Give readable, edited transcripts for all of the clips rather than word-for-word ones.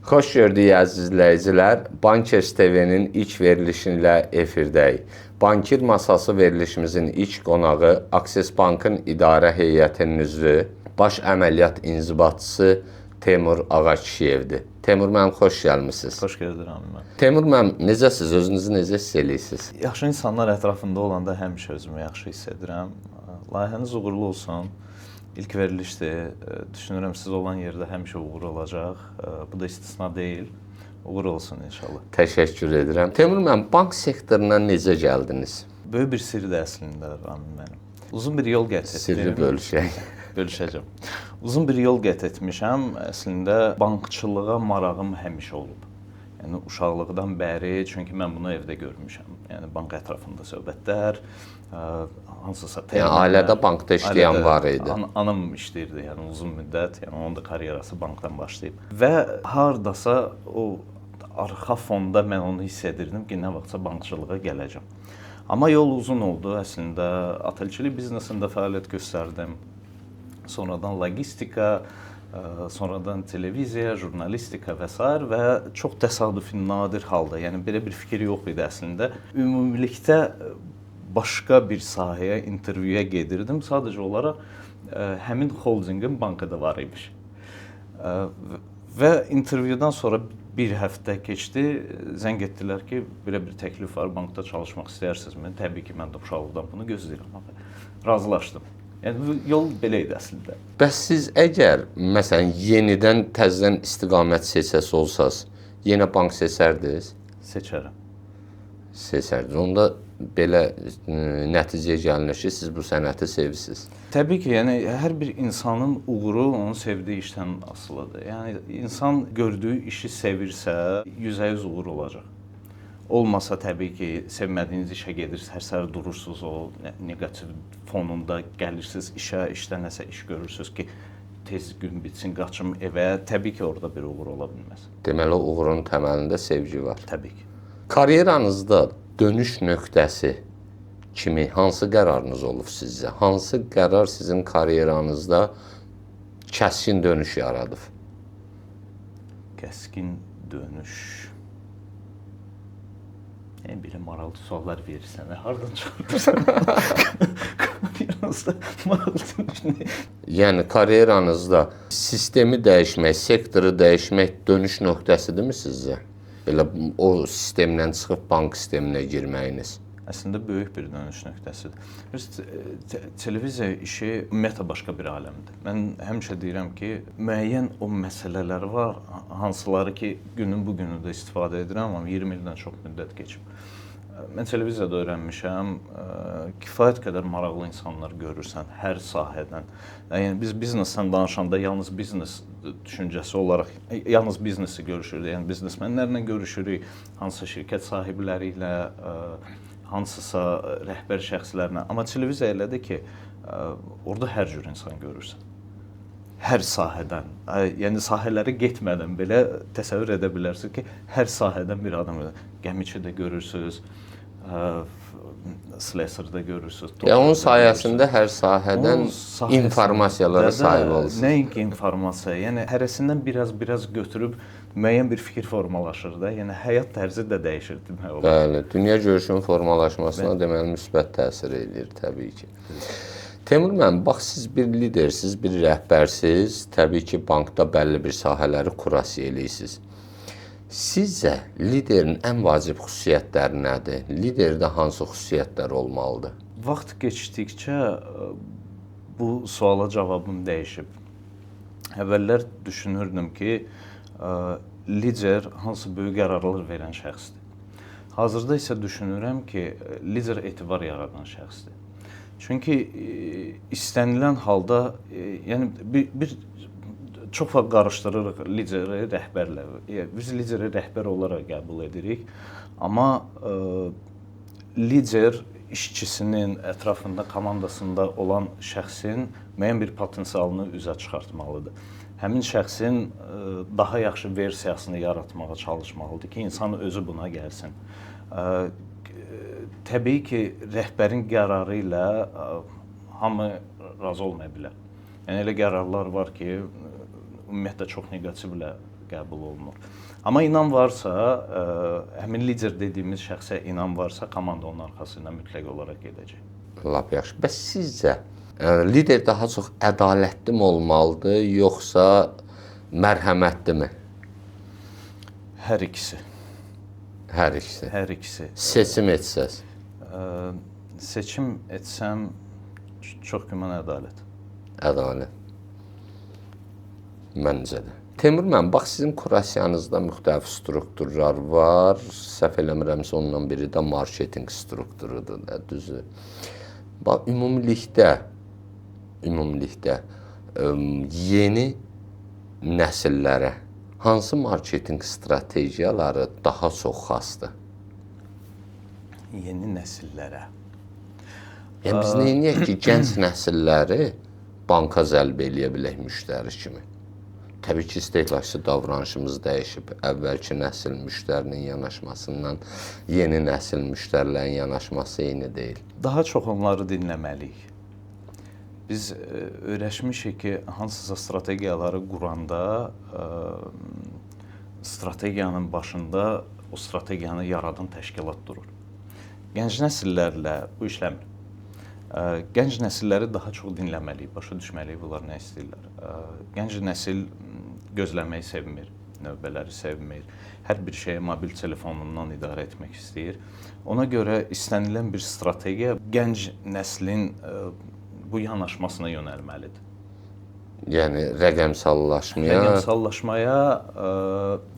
Xoş gördük əziz izləyicilər. Bankers TV-nin ilk verilişinlə efirdəyik. Bankir masası verilişimizin ilk qonağı Akses Bankın idarə heyətinin üzvü, baş əməliyyat inzibatçısı Teymur Ağakişiyevdir. Teymur müəllim, xoş gəlmisiniz. Xoş gəlirəm mən. Teymur müəllim, necəsiz? Özünüzü necə hiss edirsiniz? Yaxşı insanlar ətrafında olanda həmişə özümü yaxşı hiss edirəm. Layihəniz uğurlu olsun. İlk verilişdir. Düşünürəm siz olan yerdə həmişə uğur olacaq. Bu da istisna deyil. Uğur olsun inşallah. Təşəkkür edirəm. Teymur müəllim, bank sektoruna necə gəldiniz? Böyük bir sirdir əslində Ramin mənim. Uzun bir yol qət etdim. Sirri bölüşək. Bölüşəcəm. Uzun bir yol qət etmişəm. Əslində bankçılığa marağım həmişə olub. Yəni uşaqlıqdan bəri, çünki mən bunu evdə görmüşəm. Yəni bank ətrafında söhbətlər, hansısa Yəni ailədə bankda işləyən var idi. Anam işləyirdi, yəni uzun müddət, yəni onun da karyerası bankdan başlayıb. Və hardasa o arxa fonda mən onu hiss edirdim ki, nə vaxtsa bankçılığa gələcəm. Amma yol uzun oldu. Əslində otelçilik biznesində fəaliyyət göstərdim. Sonradan logistika, sonradan televiziya, jurnalistika və s. və çox təsadüfi, nadir halda, yəni belə bir fikir yox idi əslində. Ümumilikdə başqa bir sahəyə, intervyuya gedirdim. Sadəcə olaraq həmin holdinqin bankada var imiş. Və intervyudan sonra bir həftə keçdi, zəng etdilər ki, belə bir təklif var, bankda çalışmaq istəyərsinizmi? Təbii ki, mən də uşaqlıqdan bunu gözləyirəm. Razılaşdım. Yəni yol belə idi əslində. Bəs siz əgər məsələn yenidən təzədən istiqamət seçəsi olsaz, yenə bank seçərdiniz? Seçərəm. Seçərdiniz. Onda belə nəticəyə gəlinir ki, siz bu sənəti sevirsiniz. Təbii ki, yəni hər bir insanın uğuru onun sevdiyi işdən asılıdır. Yəni insan gördüyü işi sevirsə, 100% uğur olacaq. Olmasa təbii ki, sevmədiyiniz işə gedirsiniz, hər səhər durursunuz, o neqativ fonunda gəlirsiniz işə, işdə nəsə iş görürsünüz ki, tez gün bitsin, qaçım evə. Təbii ki, orada bir uğur ola bilməz. Deməli, uğurun təməlində sevgi var. Təbii ki. Karyeranızda dönüş nöqtəsi kimi hansı qərarınız olub sizcə? Hansı qərar sizin karyeranızda kəskin dönüş yaradıb? Kəskin dönüş. Belə maraqlı suallar verirsən, hardan çıxırsan? Karyeranızda maraqlı dönüş. Yəni karyeranızda sistemi dəyişmək, sektoru dəyişmək dönüş nöqtəsidirmi sizcə? Belə o sistemdən çıxıb bank sisteminə girməyiniz. Əslində böyük bir dönüş nöqtəsidir. Televiziya işi ümumiyyətlə başqa bir aləmdir. Mən həmişə deyirəm ki, müəyyən o məsələlər var, hansıları ki, günün bu günü də istifadə edirəm, amma 20 ildən çox müddət keçib. Mən televiziyada öyrənmişəm, kifayət qədər maraqlı insanlar görürsən hər sahədən. Yəni biz biznesdən danışanda yalnız biznes düşüncəsi olaraq yalnız biznesi görüşürük, yəni biznesmenlərlə görüşürük, hansısa şirkət sahibləri ilə, hansısa rəhbər şəxslərlə. Amma televiziya elədir ki, orada hər cür insan görürsən. Hər sahədən, yəni sahələri getmədən belə təsəvvür edə bilərsiniz ki, hər sahədən bir adam, gəmiçi də görürsünüz, slesor da görürsünüz. Yəni onun sayəsində hər sahədən informasiyalara sahib olursunuz. Nəinki informasiya, yəni hərəsindən biraz götürüb müəyyən bir fikir formalaşır da, yəni həyat tərzi də dəyişir demək olar. Bəli, dünya görüşünün formalaşmasına deməli müsbət təsir edir təbii ki. Teymur müəllim, bax siz bir lidersiz, bir rəhbərsiz, təbii ki, bankda bəlli bir sahələri kurasiya eləyirsiniz. Sizcə liderin ən vacib xüsusiyyətləri nədir? Liderdə hansı xüsusiyyətlər olmalıdır? Vaxt keçdikcə bu suala cavabım dəyişib. Əvvəllər düşünürdüm ki, lider hansı böyük qərarlar verən şəxsdir. Hazırda isə düşünürəm ki, lider etibar yaradan şəxsdir. Çünki istənilən halda, yəni bir çox vaxt qarışdırırıq lideri rəhbərlə. Biz lideri rəhbər olaraq qəbul edirik, amma lider işçisinin ətrafında, komandasında olan şəxsin müəyyən bir potensialını üzə çıxartmalıdır. Həmin şəxsin daha yaxşı versiyasını yaratmağa çalışmalıdır ki, insan özü buna gəlsin. Təbii ki, rəhbərin qərarı ilə hamı razı olmaya bilər. Yəni elə qərarlar var ki, ümumiyyətlə çox neqativlə qəbul olunur. Amma inam varsa, həmin lider dediyimiz şəxsə inam varsa, komanda onun arxasından mütləq olaraq gedəcək. Lap yaxşı. Bəs sizcə lider daha çox ədalətli mi olmalıdır, yoxsa mərhəmətli mi? Hər ikisi. Hər ikisi. Hər ikisi. Seçim etsəz. Seçim etsəm çox güman ədalət. Ədalət. Məncə də. Teymur müəllim, bax sizin kurasiyanızda müxtəlif strukturlar var. Səhv eləmirəmsə ondan biri də marketinq strukturudur da, düzdür. Bax ümumilikdə yeni nəsillərə hansı marketinq strategiyaları daha çox xasdır? Yeni nəsillərə. Yəni biz neyiniyək ki, gənc nəsilləri banka zəlb eləyə bilək müştəri kimi? Təbii ki, istehlakçı davranışımız dəyişib. Əvvəlki nəsil müştərinin yanaşmasından yeni nəsil müştərilərin yanaşması eyni deyil. Daha çox onları dinləməliyik. Biz öyrəşmişik ki, hansısa strategiyaları quranda strategiyanın başında o strategiyanı yaradan təşkilat durur. Gənc nəsillərlə bu işləmir. Gənc nəsilləri daha çox dinləməliyik, başa düşməliyik bunlar nə istəyirlər. Gənc nəsil gözləməyi sevmir, növbələri sevmir. Hər bir şeyi mobil telefonundan idarə etmək istəyir. Ona görə istənilən bir strategiya gənc nəslin bu yanaşmasına yönəlməlidir. Yəni rəqəmsallaşmaya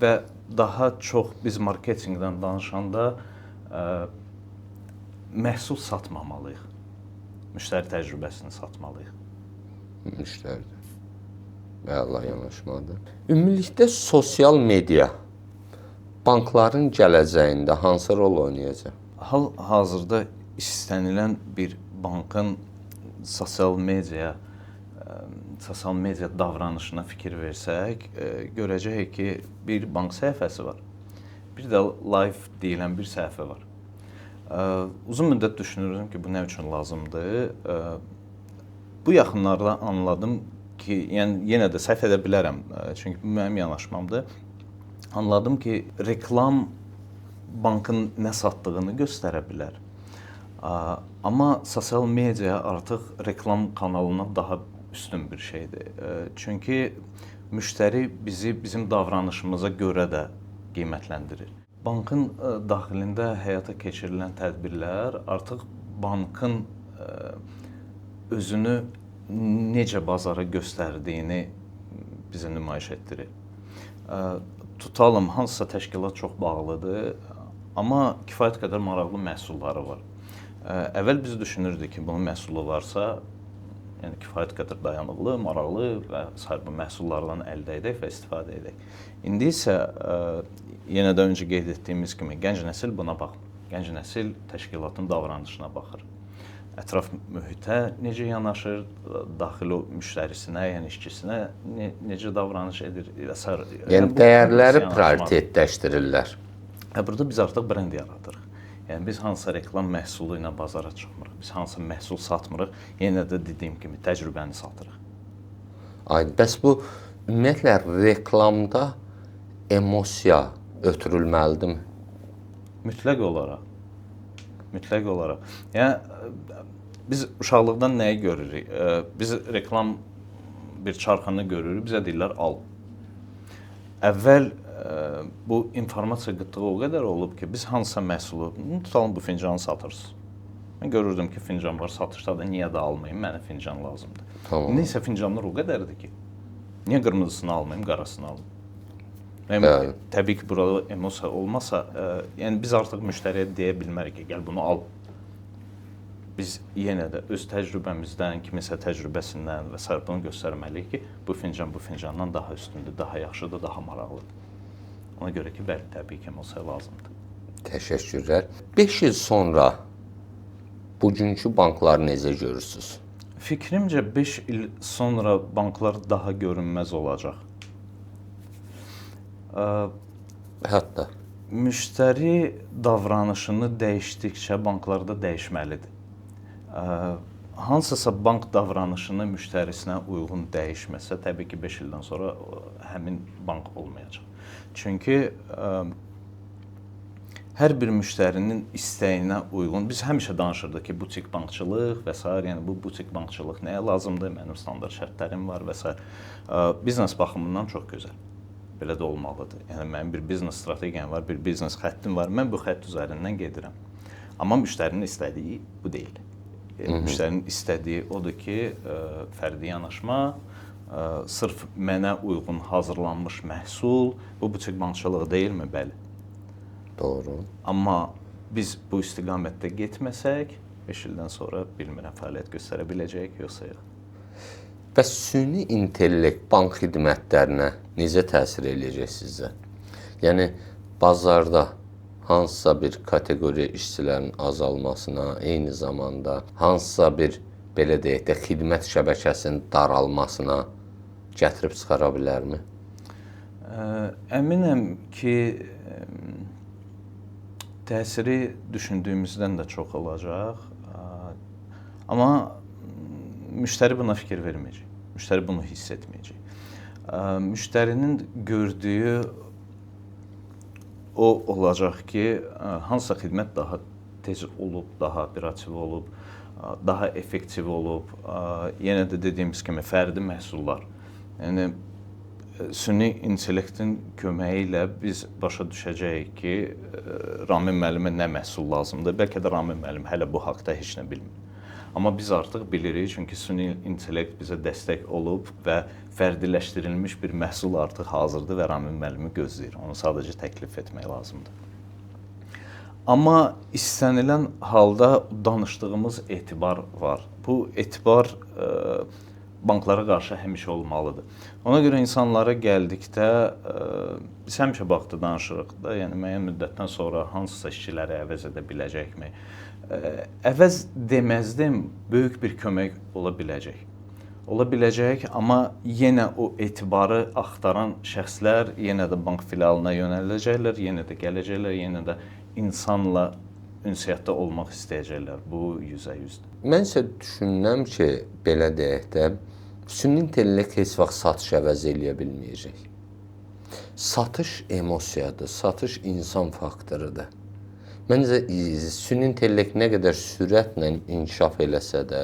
və daha çox biz marketinqdən danışanda məhsul satmamalıyıq. Müştəri təcrübəsini satmalıyıq. Müştəridir. Əla yanaşmadır. Ümumilikdə sosial media bankların gələcəyində hansı rol oynayacaq? Hal-hazırda istənilən bir bankın sosial media davranışına fikir versək, görəcəyik ki, bir bank səhifəsi var. Bir də live deyilən bir səhifə var. Uzun müddət düşünürdüm ki, bu nə üçün lazımdır. Bu yaxınlarda anladım ki, yəni yenə də səhv edə bilərəm, çünki bu mənim yanaşmamdır. Anladım ki, reklam bankın nə satdığını göstərə bilər. Amma sosial media artıq reklam kanalına daha üstün bir şeydir. Çünki müştəri bizi bizim davranışımıza görə də qiymətləndirir. Bankın daxilində həyata keçirilən tədbirlər artıq bankın özünü necə bazara göstərdiyini bizə nümayiş etdirir. Tutalım, hansısa təşkilat çox bağlıdır, amma kifayət qədər maraqlı məhsulları var. Əvvəl biz düşünürdük ki, bunun məhsulu varsa, yəni kifayət qədər dayanıqlı, maraqlı və sair bu məhsullardan əldə edək və istifadə edək. İndi isə yenə də öncə qeyd etdiyimiz kimi gənc nəsil buna baxmır. Gənc nəsil təşkilatın davranışına baxır. Ətraf mühitə necə yanaşır, daxili müştərisinə, yəni işçisinə necə davranış edir və s. Yəni dəyərləri prioritetləşdirirlər. Burada biz artıq brend yaradırıq. Yəni biz hansısa reklam məhsulu ilə bazara çıxmırıq, biz hansısa məhsul satmırıq, yenə də dediyim kimi təcrübəni satırıq. Bəs bu ümumiyyətlə reklamda emosiya ötürülməlidirmi? Mütləq olaraq. Mütləq olaraq. Yəni biz uşaqlıqdan nəyi görürük? Biz reklam bir çarxanı görürük, bizə deyirlər al. Əvvəl bu informasiya qıtlığı o qədər olub ki, biz hansısa məhsulu, tutalım bu fincanı satırsınız. Mən görürdüm ki, fincan var satışda da, niyə də almayım, mənə fincan lazımdır. Tamam. İndi isə fincanlar o qədərdir ki, niyə qırmızısını almayım, qarasını alım. Təbii ki, burada emosiya olmasa, yəni biz artıq müştəriyə deyə bilmərik ki, gəl bunu al. Biz yenə də öz təcrübəmizdən, kiminsə təcrübəsindən və s. bunu göstərməliyik ki, bu fincandan daha üstündür, daha yaxşıdır, daha maraqlıdır. Ona görə ki, bəli, təbii ki, emosiya lazımdır. Təşəkkürlər. 5 il sonra bugünkü bankları necə görürsünüz? Fikrimcə 5 il sonra banklar daha görünməz olacaq. Hətta Müştəri davranışını dəyişdikcə banklarda dəyişməlidir. hansısa bank davranışını müştərisinə uyğun dəyişməsə, təbii ki, 5 ildən sonra həmin bank olmayacaq. Çünki hər bir müştərinin istəyinə uyğun, biz həmişə danışırdıq ki, butik bankçılıq və s. yəni bu butik bankçılıq nəyə lazımdır, mənim standart şərtlərim var və s. Biznes baxımından çox gözəl. Belə də olmalıdır. Yəni mənim bir biznes strategiyam var, bir biznes xəttim var. Mən bu xətt üzərindən gedirəm. Amma müştərinin istədiyi bu deyil. Müştərinin istədiyi odur ki, fərdi yanaşma, sırf mənə uyğun hazırlanmış məhsul, bu butik bankçılığı deyilmi? Bəli. Doğru. Amma biz bu istiqamətdə getməsək, 5 ildən sonra bilmirəm fəaliyyət göstərə biləcəyik, yoxsa yox. Bəs süni intellekt bank xidmətlərinə necə təsir eləyəcək sizcə? Yəni bazarda hansısa bir kateqoriya işçilərin azalmasına, eyni zamanda hansısa bir belə deyək də xidmət şəbəkəsinin daralmasına gətirib çıxara bilərmi? Əminəm ki, təsiri düşündüyümüzdən də çox olacaq. Amma müştəri buna fikir verməyəcək. Müştəri bunu hiss etməyəcək. Müştərinin gördüyü o olacaq ki, hansısa xidmət daha tez olub, daha operativ olub, daha effektiv olub. Yenə də dediyimiz kimi fərdi məhsullar. Yəni süni intellektin köməyi ilə biz başa düşəcəyik ki, Ramin müəllimə nə məhsul lazımdır. Bəlkə də Ramin müəllim hələ bu haqda heç nə bilmir. Amma biz artıq bilirik, çünki süni intellekt bizə dəstək olub və fərdiləşdirilmiş bir məhsul artıq hazırdır və Ramin müəllimi gözləyir. Onu sadəcə təklif etmək lazımdır. Amma istənilən halda danışdığımız etibar var. Bu etibar banklara qarşı həmişə olmalıdır. Ona görə insanlara gəldikdə, biz həmişə baxdı danışırıq da, yəni müəyyən müddətdən sonra hansısa işçiləri əvəz edə biləcəkmi? Əvəz deməzdim, böyük bir kömək ola biləcək. Ola biləcək, amma yenə o etibarı axtaran şəxslər yenə də bank filialına yönələcəklər, yenə də gələcəklər, yenə də insanla ünsiyyətdə olmaq istəyəcəklər. Bu 100%-dir. Mən isə düşünürəm ki, belə deyək də, süni intellekt heç vaxt satış əvəz eləyə bilməyəcək. Satış emosiyadır, satış insan faktorudur. Məncə, süni intellekt nə qədər sürətlə inkişaf eləsə də,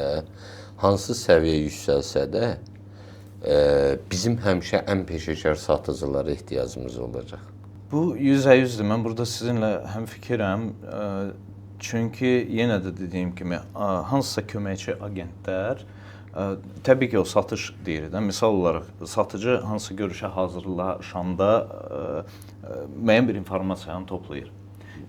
hansı səviyyə yüksəlsə də, bizim həmişə ən peşəkar satıcılara ehtiyacımız olacaq. Bu 100%-dir. Mən burada sizinlə həmfikirəm. Çünki yenə də dediyim kimi, hansısa köməkçi agentlər, təbii ki, o satış deyir də. Misal olaraq, satıcı hansı görüşə hazırlaşanda müəyyən bir informasiyanı toplayır.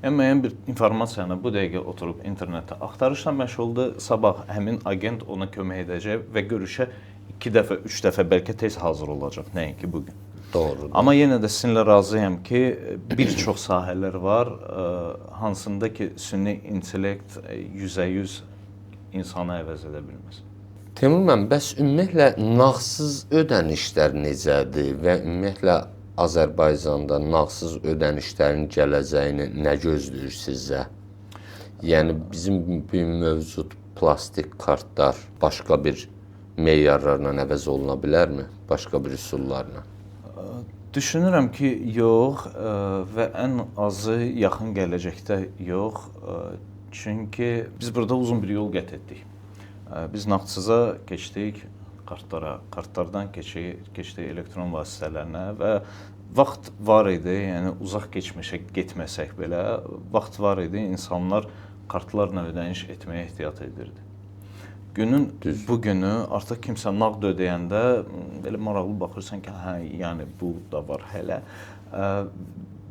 Yəni, müəyyən bir informasiyanı bu dəqiqə oturub internetdə axtarışla məşğuldur. Sabah həmin agent ona kömək edəcək və görüşə 2 dəfə, 3 dəfə bəlkə tez hazır olacaq, nəinki bugün. Doğrudur. Amma yenə də sizinlə razıyam ki, bir çox sahələr var, hansında ki, süni intellekt 100% insanı əvəz edə bilməz. Teymur müəllim, bəs ümumiyyətlə nağdsız ödənişlər necədir və ümumiyyətlə Azərbaycanda nağdsız ödənişlərin gələcəyini nə gözləyir sizcə? Yəni bizim mövcud plastik kartlar başqa bir meyarlarla əvəz oluna bilərmi? Başqa bir üsullarla? Düşünürəm ki, yox və ən azı yaxın gələcəkdə yox. Çünki biz burada uzun bir yol qət etdik. Biz nağdsıza keçdik kartlara, kartlardan keçdik elektron vasitələrinə və vaxt var idi, yəni uzaq keçmişə getməsək belə, vaxt var idi, insanlar kartlarla ödəniş etməyə ehtiyat edirdi. Günün bu günü artıq kimsə nağd ödəyəndə belə maraqlı baxırsan ki, hə, yəni bu da var hələ.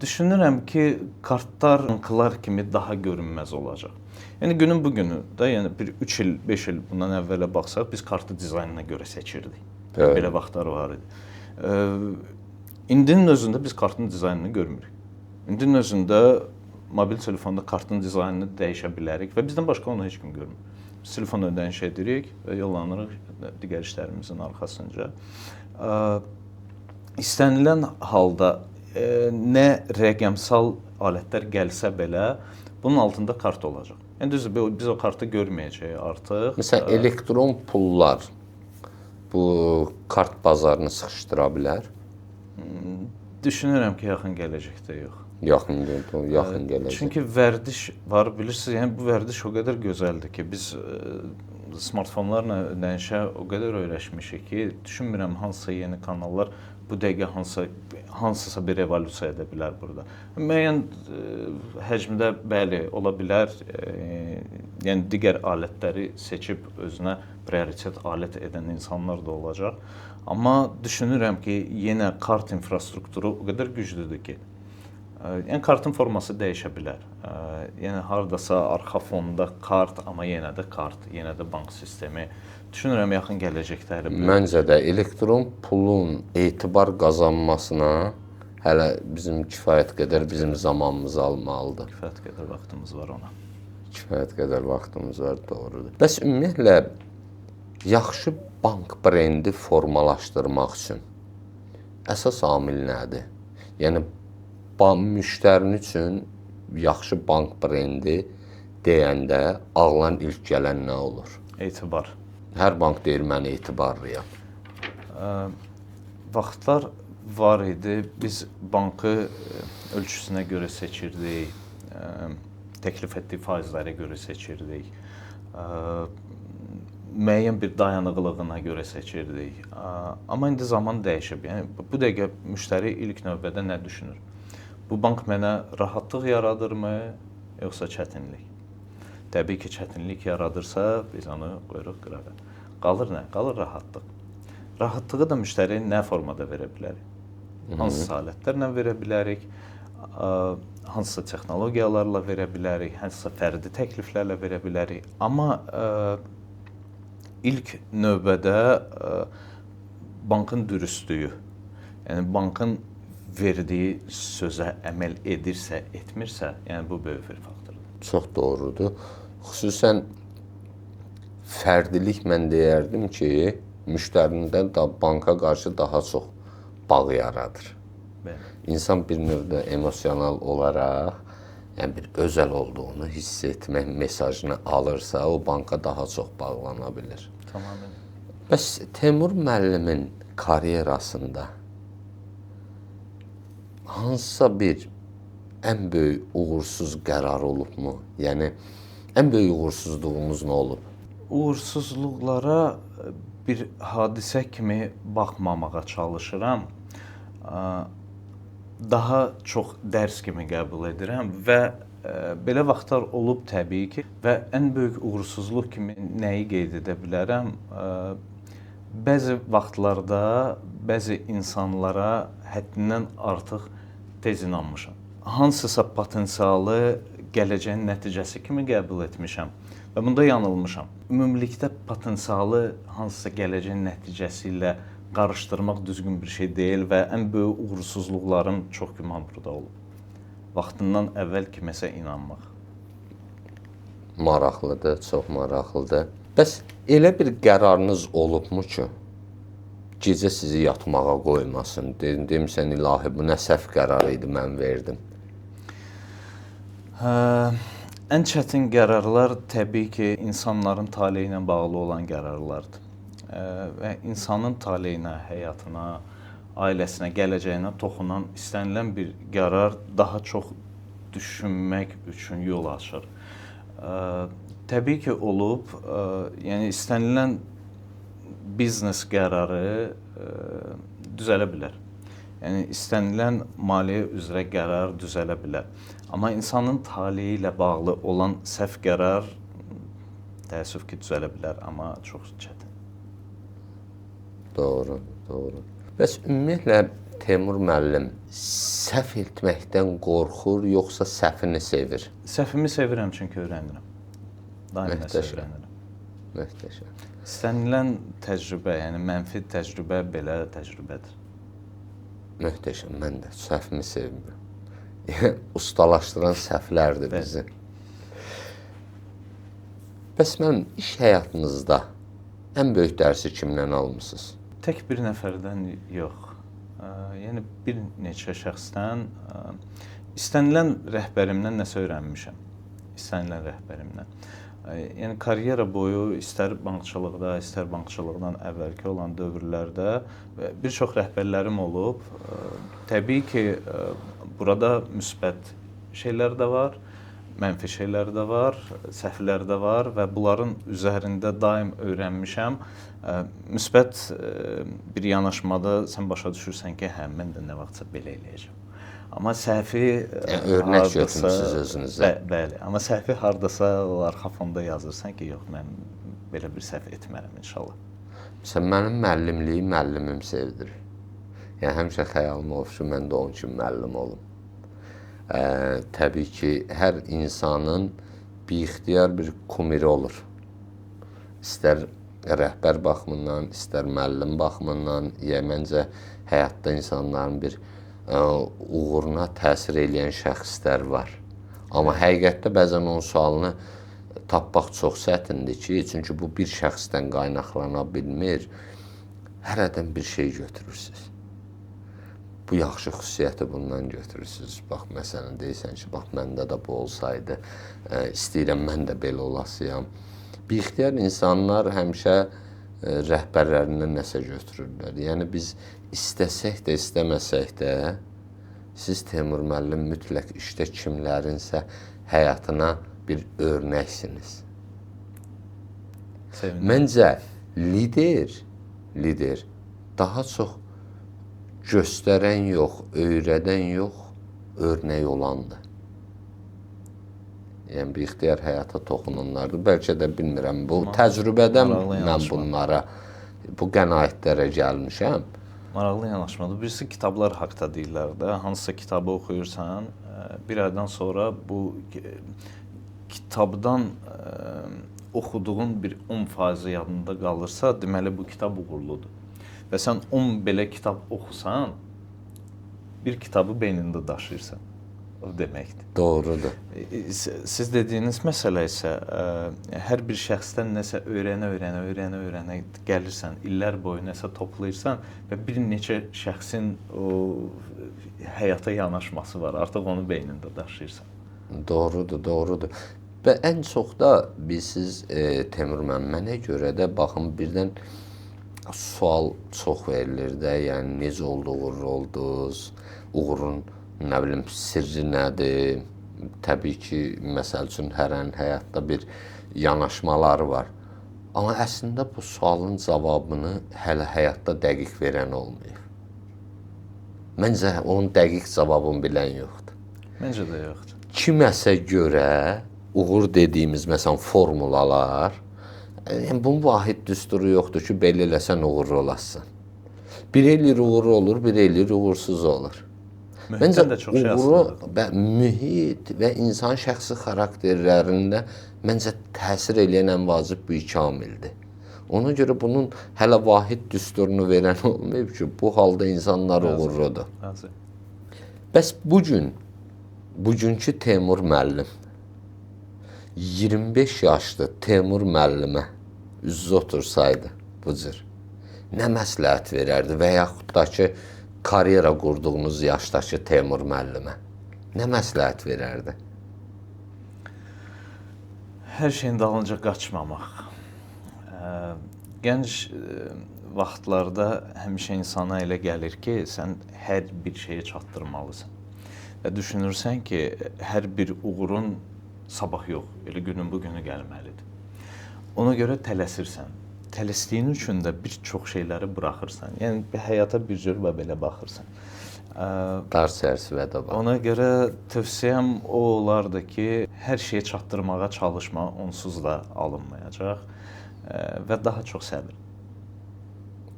Düşünürəm ki, kartlar banklar kimi daha görünməz olacaq. Yəni günün bu günü də, yəni bir 3 il, 5 il bundan əvvələ baxsaq, biz kartı dizaynına görə seçirdik. Evet. Belə vaxtlar var idi. İndinin özündə biz kartın dizaynını görmürük. İndinin özündə mobil telefonda kartın dizaynını dəyişə bilərik və bizdən başqa onu heç kim görmür. Biz telefon ödəniş edirik və yollanırıq digər işlərimizin arxasınca. İstənilən halda nə rəqəmsal alətlər gəlsə belə, bunun altında kart olacaq. Yəni düzdür, biz o kartı görməyəcəyik artıq. Məsələn, elektron pullar bu kart bazarını sıxışdıra bilər? Düşünürəm ki, yaxın gələcəkdə yox. Yaxın gələcək. Çünki vərdiş var, bilirsiniz, yəni bu vərdiş o qədər gözəldir ki, biz smartfonlarla ödənişə o qədər öyrəşmişik ki, düşünmürəm hansısa yeni kanallar bu dəqiqə hansısa bir revolyusiya edə bilər burada. Müəyyən həcmdə bəli, ola bilər. Yəni digər alətləri seçib özünə prioritet alət edən insanlar da olacaq. Amma düşünürəm ki, yenə kart infrastrukturu o qədər güclüdür ki, yəni kartın forması dəyişə bilər. Yəni hardasa arxa fonda kart, amma yenə də kart, yenə də bank sistemi. Düşünürəm yaxın gələcəkdə hələ Məncə də elektron pulun etibar qazanmasına hələ bizim kifayət qədər bizim zamanımızı almalıdır. kifayət qədər vaxtımız var ona. Kifayət qədər vaxtımız var, doğrudur. Bəs ümumiyyətlə yaxşı bank brendi formalaşdırmaq üçün əsas amil nədir? Yəni müştərinin üçün yaxşı bank brendi deyəndə ağlan ilk gələn nə olur? Etibar. Hər bank deyir mən etibarlıyam. Vaxtlar var idi. Biz bankı ölçüsünə görə seçirdik. Təklif etdiyi faizlərə görə seçirdik. Müəyyən bir dayanıqlığına görə seçirdik. Amma indi zaman dəyişib. Yəni bu dəqiqə müştəri ilk növbədə nə düşünür? Bu bank mənə rahatlıq yaradırmı, yoxsa çətinlik? Təbii ki, çətinlik yaradırsa, biz onu qoyuruq qırağa. Qalır nə? Qalır rahatlıq. Rahatlığı da müştəriyə nə formada verə bilərik? Hansısa alətlərlə verə bilərik, hansısa texnologiyalarla verə bilərik, hansısa fərdi təkliflərlə verə bilərik. Amma ilk növbədə bankın dürüstlüyü, yəni bankın verdiyi sözə əməl edirsə, etmirsə, yəni bu böyük bir faktordur. Çox doğrudur. Xüsusən fərdilik mən deyərdim ki, müştərindən də banka qarşı daha çox bağ yaradır. Bəli. İnsan bir növdə emosional olaraq, yəni bir özəl olduğunu hiss etmək mesajını alırsa, o banka daha çox bağlana bilir. Tamamilə. Bəs Teymur müəllimin karyerasında hansısa bir ən böyük uğursuz qərar olubmu? Yəni ən böyük uğursuzluğumuz nə olub? Uğursuzluqlara bir hadisə kimi baxmamağa çalışıram. Daha çox dərs kimi qəbul edirəm və belə vaxtlar olub təbii ki, və ən böyük uğursuzluq kimi nəyi qeyd edə bilərəm? Bəzi vaxtlarda bəzi insanlara həddindən artıq tez inanmışam. Hansısa potensialı gələcəyin nəticəsi kimi qəbul etmişəm və bunda yanılmışam. Ümumilikdə potensialı hansısa gələcəyin nəticəsi ilə qarışdırmaq düzgün bir şey deyil və ən böyük uğursuzluqlarım çox güman burada olub. Vaxtından əvvəl kiməsə inanmaq. Maraqlıdır, çox maraqlıdır. Bəs elə bir qərarınız olubmu ki, gecə sizi yatmağa qoymasın? Demisən, ilahi, bu nə səhv qərar idi, mən verdim. Ən çətin qərarlar təbii ki, insanların taleyi ilə bağlı olan qərarlardır. Və insanın taleyinə, həyatına, ailəsinə, gələcəyinə toxunan istənilən bir qərar daha çox düşünmək üçün yol açır. Təbii ki, olub, yəni istənilən biznes qərarı düzələ bilər. Yəni istənilən maliyyə üzrə qərar düzələ bilər. Amma insanın taleyi ilə bağlı olan səhv qərar təəssüf ki, düzələ bilər, amma çox çətin. Doğru, doğru. Bəs ümumiyyətlə Teymur müəllim səhv etməkdən qorxur, yoxsa səhvini sevir? Səhvimi sevirəm çünki öyrənirəm. Daim nəsə öyrənirəm. Möhtəşəm. İstənilən təcrübə, yəni mənfi təcrübə belə təcrübədir. Möhtəşəm, mən də səhvimi sevmirəm. Ustalaşdıran səhvlərdir bizi. Bəs mənim iş həyatınızda ən böyük dərsi kimdən almısınız? Tək bir nəfərdən yox. Yəni bir neçə şəxsdən istənilən rəhbərimdən nəsə öyrənmişəm. istənilən rəhbərimlə. Yəni karyera boyu istər bankçılıqda, istər bankçılıqdan əvvəlki olan dövrlərdə bir çox rəhbərlərim olub. Təbii ki, burada müsbət şeylər də var, mənfi şeylər də var, səhvlər də var və bunların üzərində daim öyrənmişəm. Müsbət bir yanaşmada sən başa düşürsən ki, hə, mən də nə vaxtsa belə eləyəcəm. Amma səhvi örnək götürmüsünüz özünüzə. Bəli, amma səhvi hardasa o arxa fonda yazırsan ki, yox, mən belə bir səhv etmərəm inşallah. Məsələn, mənim müəllimliyi müəllimim sevdirir. Yəni həmişə xəyalım olub ki, mən də onun kimi müəllim olum. Təbii ki, hər insanın biixtiyar bir kumiri olur. İstər rəhbər baxımından, istər müəllim baxımından, məncə həyatda insanların bir uğuruna təsir edən şəxslər var. Amma həqiqətdə bəzən onun sualını tapmaq çox çətindir ki, çünki bu bir şəxsdən qaynaqlana bilmir. Hərədən bir şey götürürsünüz. Bu yaxşı xüsusiyyəti bundan götürürsünüz. Bax, məsələn, deyirsən ki, bax, məndə də bu olsaydı, istəyirəm, mən də belə olasıyam. Biixtiyar insanlar həmişə rəhbərlərindən nəsə götürürlər. Yəni, biz istəsək də, istəməsək də, siz Teymur müəllim mütləq işdə kimlərinsə həyatına bir örnəksiniz. Sevindim. Məncə, lider daha çox göstərən yox, öyrədən yox, örnək olandır. Yəni, biixtiyar həyata toxunanlardır. Bəlkə də bilmirəm, bu təcrübədən mən bunlara, bu qənaətlərə gəlmişəm. Maraqlı yanaşmadır. Birisi kitablar haqda deyirlər də, hansısa kitabı oxuyursan, bir aydan sonra bu kitabdan oxuduğun bir 10% yadında qalırsa, deməli bu kitab uğurludur. Və sən 10 belə kitab oxusan, bir kitabı beynində daşıyırsan. O deməkdir. Doğrudur. Siz dediyiniz məsələ isə hər bir şəxsdən nəsə öyrənə gəlirsən, illər boyu nəsə toplayırsan və bir neçə şəxsin o həyata yanaşması var. Artıq onu beynində daşıyırsan. Doğrudur. Və ən çox da siz Teymur müəllim, mənə görə də baxın birdən sual çox verilir də, yəni necə oldu, uğurlu oldunuz, uğurun nə bilim sirri nədir? Təbii ki, məsəl üçün hərənin həyatda bir yanaşmaları var. Amma əslində bu sualın cavabını hələ həyatda dəqiq verən olmayıb. Məncə onun dəqiq cavabını bilən yoxdur. Məncə də yoxdur. Kiməsə görə uğur dediyimiz məsələn formulalar, yəni bunun vahid düsturu yoxdur ki, belə eləsən uğurlu olasın. Bir eləyir uğurlu olur, bir eləyir uğursuz olur. Məncə uğuru və mühit və insan şəxsi xarakterlərində məncə təsir edən ən vacib bir kamildir. Ona görə bunun hələ vahid düsturunu verən olmayıb ki, bu halda insanlar uğurludur. Bəs bugünkü Teymur müəllim 25 yaşlı Teymur müəllimə üz otursaydı bu cür nə məsləhət verərdi və yaxud da ki, karyera qurduğunuz yaşdakı Teymur müəllimə nə məsləhət verərdi? Hər şeyin dalınca qaçmamaq. Gənc vaxtlarda həmişə insana elə gəlir ki, sən hər bir şeyə çatdırmalısan. Və düşünürsən ki, hər bir uğurun sabah yox, elə günün bu günü gəlməlidir. Ona görə tələsirsən. Tələsdiyin üçün də bir çox şeyləri buraxırsan. Yəni, həyata bir cür və belə baxırsan. Dar çərçivədə bax. Ona görə tövsiyəm o olardı ki, hər şeyi çatdırmağa çalışma, onsuz da alınmayacaq və daha çox səbir.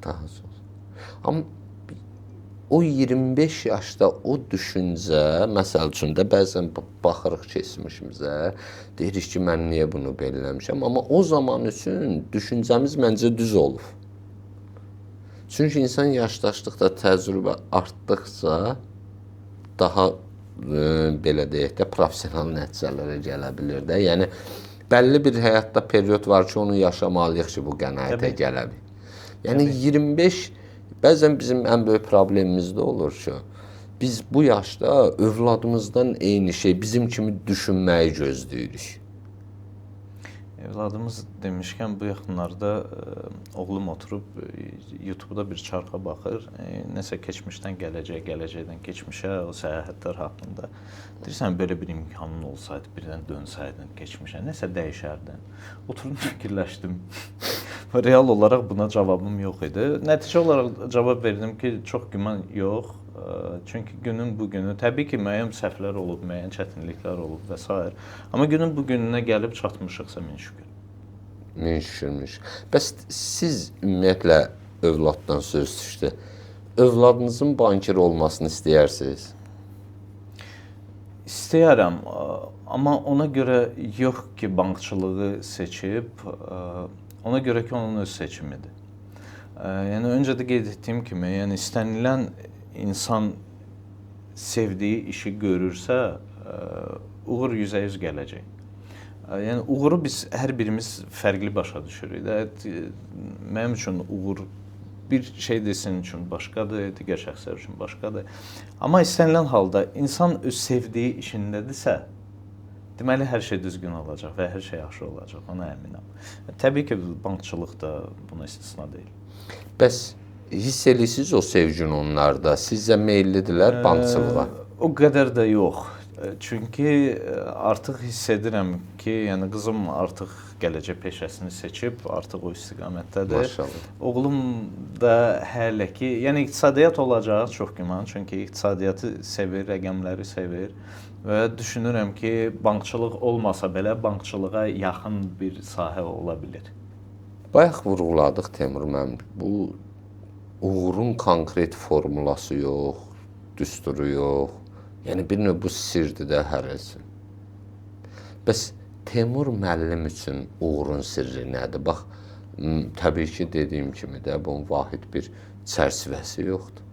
Daha çox. Amma o 25 yaşda o düşüncə, məsəl üçün də bəzən baxırıq keçmişimizə, deyirik ki, mən niyə bunu belə eləmişəm, amma o zaman üçün düşüncəmiz məncə düz olub. Çünki insan yaşdaşdıqda, təcrübə artdıqca daha belə deyək də professional nəticələrə gələ bilir də. Yəni bəlli bir həyatda period var ki, onu yaşamalıyıq ki, bu qənaətə gələ bilir. Yəni 25 bəzən bizim ən böyük problemimiz də olur ki, biz bu yaşda övladımızdan eyni şey, bizim kimi düşünməyi gözləyirik. Evladımız demişkən bu yaxınlarda oğlum oturub YouTube-da bir çarxa baxır. Nəsə keçmişdən gələcəyə, gələcəkdən keçmişə, o səyahətlər haqqında. Deyirsən belə bir imkanın olsaydı, birdən dönsəydin keçmişə, nəsə dəyişərdin. Oturub fikirləşdim. Real olaraq buna cavabım yox idi. Nəticə olaraq cavab verdim ki, çox güman yox. Çünki günün bu günü, təbii ki, müəyyən səhvlər olub, müəyyən çətinliklər olub və s. Amma günün bu gününə gəlib çatmışıqsa min şükür. Min şükürmüş. Bəs siz ümumiyyətlə övladdan söz düşdü. Övladınızın bankir olmasını istəyirsiniz? İstəyərəm, amma ona görə yox ki, bankçılığı seçib, ona görə ki, onun öz seçimidir. Yəni, öncə də qeyd etdiyim kimi, yəni istənilən insan sevdiyi işi görürsə, uğur 100% gələcək. Yəni, uğuru biz hər birimiz fərqli başa düşürük. Mənim üçün uğur bir şey desin üçün başqadır, digər şəxslər üçün başqadır. Amma istənilən halda insan öz sevdiyi işindədirsə, deməli hər şey düzgün olacaq və hər şey yaxşı olacaq, ona əminəm. Təbii ki, bankçılıq da buna istisna deyil. Bəs hiss edirsiniz o sevgini onlarda? Sizcə meyillidirlər bankçılığa? O qədər də yox. Çünki artıq hiss edirəm ki, yəni qızım artıq gələcək peşəsini seçib, artıq o istiqamətdədir. Maşallah. Oğlum da hələ ki, yəni iqtisadiyyat olacaq çox güman, çünki iqtisadiyyatı sevir, rəqəmləri sevir və düşünürəm ki, bankçılıq olmasa belə bankçılığa yaxın bir sahə ola bilər. Bayaq vurğuladıq Teymur müəllim. Bu uğurun konkret formulası yox, düsturu yox. Yəni bir növ bu sirdir də hərəsi. Bəs Teymur müəllim üçün uğurun sirri nədir? Bax, təbii ki, dediyim kimi də bunun vahid bir çərçivəsi yoxdur.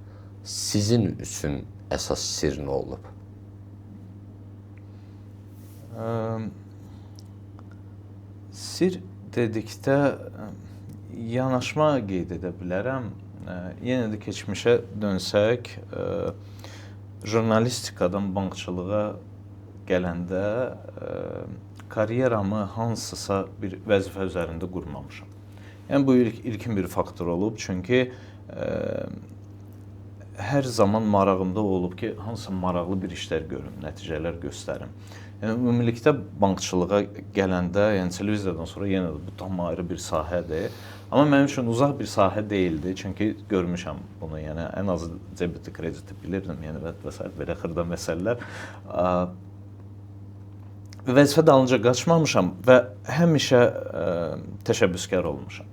Sizin üçün əsas sir nə olub? Sir dedikdə yanaşma qeyd edə bilərəm. Yenə də keçmişə dönsək, jurnalistikadan bankçılığa gələndə karyeramı hansısa bir vəzifə üzərində qurmamışam. Yəni bu ilkin bir faktor olub, çünki hər zaman marağımda olub ki, hansısa maraqlı bir işlər görüm, nəticələr göstərim. Yəni ümumilikdə bankçılığa gələndə, yəni televiziyadan sonra yenə də bu tam ayrı bir sahədir. Amma mənim üçün uzaq bir sahə deyildi, çünki görmüşəm bunu, yəni ən azı debiti, krediti bilirdim, yəni və s. belə xırda məsələlər. Vəzifə dalınca qaçmamışam və həmişə təşəbbüskar olmuşam.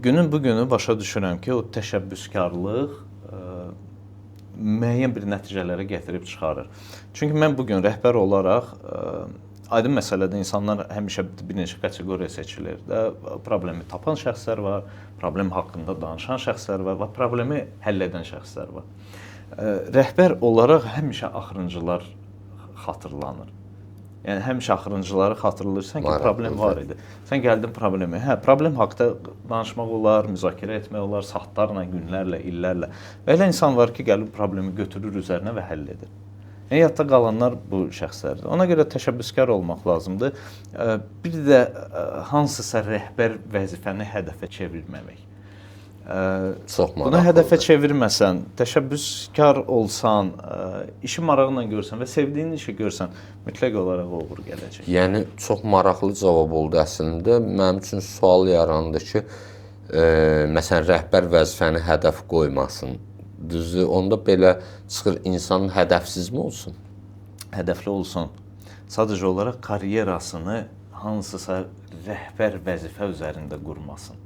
Günün bu günü başa düşürəm ki, o təşəbbüskarlıq müəyyən bir nəticələrə gətirib çıxarır. Çünki mən bugün rəhbər olaraq aydın məsələdə insanlar həmişə bir neçə kateqoriya seçilir. Problemi tapan şəxslər var, problem haqqında danışan şəxslər var və problemi həll edən şəxslər var. Rəhbər olaraq həmişə axırıncılar xatırlanır. Yəni həmişə axırıncıları xatırlayırsan ki, problem var idi. Sən gəldin problemi. Problem haqqında danışmaq olar, müzakirə etmək olar, saatlarla, günlərlə, illərlə. Və elə insan var ki, gəlib problemi götürür üzərinə və həll edir. Yəni yadda qalanlar bu şəxslərdir. Ona görə təşəbbüskar olmaq lazımdır. Bir də hansısa rəhbər vəzifəni hədəfə çevirməmək. Buna hədəfə çevirməsən, təşəbbüskar olsan, işi maraqla görsən və sevdiyin işi görsən, mütləq olaraq uğur gələcək. Yəni çox maraqlı cavab oldu əslində. Mənim üçün sual yarandı ki, məsələn, rəhbər vəzifəni hədəf qoymasın. Düzdür, onda belə çıxır insanın hədəfsizmi olsun? Hədəfli olsun. Sadəcə olaraq karyerasını hansısa rəhbər vəzifə üzərində qurmasın.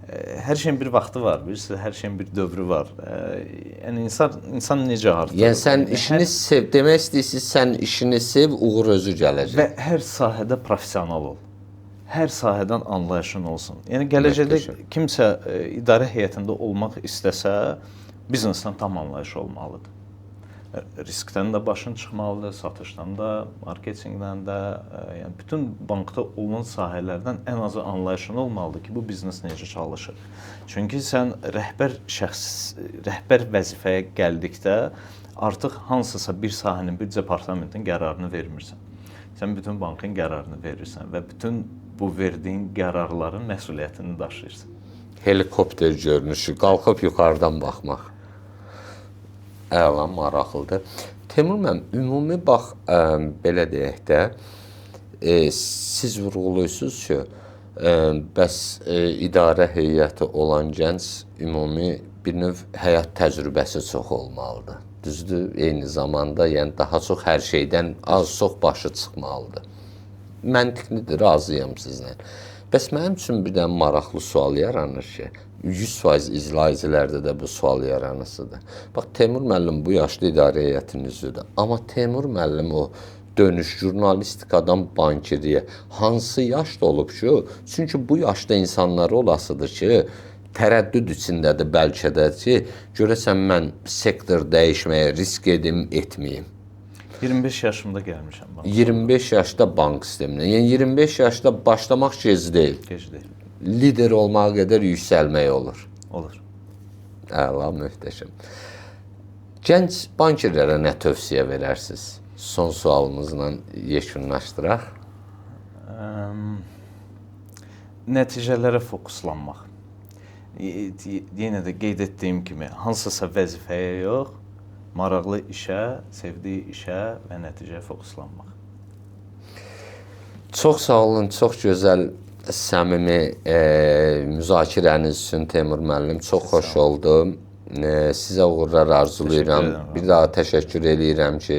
Hər şeyin bir vaxtı var, bilirsiniz, hər şeyin bir dövrü var. Yəni insan necə artır? Yəni sən işini sev, demək istəyirsiniz, sən işini sev, uğur özü gələcək. Və hər sahədə professional ol. Hər sahədən anlayışın olsun. Yəni gələcəkdə kimsə idarə heyətində olmaq istəsə, biznesdən tam anlayışı olmalıdır. Riskdən də başın çıxmalıdır, satışdan da, marketinqdən də, yəni bütün bankda olan sahələrdən ən azı anlayışın olmalıdır ki, bu biznes necə çalışır. Çünki sən rəhbər vəzifəyə gəldikdə artıq hansısa bir sahənin, bir departamentin qərarını vermirsən. Sən bütün bankın qərarını verirsən və bütün bu verdiyin qərarların məsuliyyətini daşıyırsan. Helikopter görünüşü, qalxıb yuxarıdan baxmaq. Əla, maraqlıdır. Teymur müəllim, ümumi bax, belə deyək də, siz vurğuluyursunuz ki, bəs idarə heyəti olan gənc ümumi bir növ həyat təcrübəsi çox olmalıdır. Düzdür? Eyni zamanda, yəni daha çox hər şeydən az-çox başı çıxmalıdır. Məntiqlidir, razıyam sizlə. Bəs mənim üçün bir dənə maraqlı sual yaranır ki, 100% izləyicilərdə də bu sual yaranısıdır. Bax, Teymur müəllim bu yaşda idarə heyətinin üzvüdür. Amma Teymur müəllim o dönüş jurnalistikadan bankiriyə hansı yaşda olub ki? Çünki bu yaşda insanlar olasıdır ki, tərəddüd içindədir bəlkə də ki, görəsən mən sektor dəyişməyə risk edim, etməyim. 25 yaşımda gəlmişəm banka. 25 yaşda bank sisteminə. Yəni 25 yaşda başlamaq gec deyil. Gec deyil. Lider olmağa qədər yüksəlmək olur. Olur. Əla, möhtəşəm. Gənc bankerlərə nə tövsiyə verərsiniz? Son sualımızla yekunlaşdıraq. Nəticələrə fokuslanmaq. Yenə də qeyd etdiyim kimi, hansısa vəzifəyə yox, maraqlı işə, sevdiyi işə və nəticəyə fokuslanmaq. Çox sağ olun, çox gözəl, səmimi müzakirəniz üçün Teymur müəllim. Çox xoş oldu. Sizə uğurlar arzulayıram. Bir daha təşəkkür eləyirəm ki,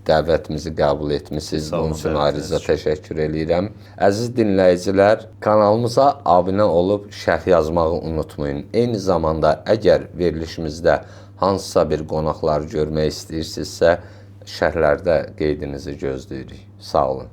dəvətimizi qəbul etmisiniz. Bunun üçün ayrıca təşəkkür eləyirəm. Əziz dinləyicilər, kanalımıza abunə olub şərh yazmağı unutmayın. Eyni zamanda əgər verilişimizdə hansısa bir qonaqlar görmək istəyirsinizsə, şərhlərdə qeydinizi gözləyirik. Sağ olun.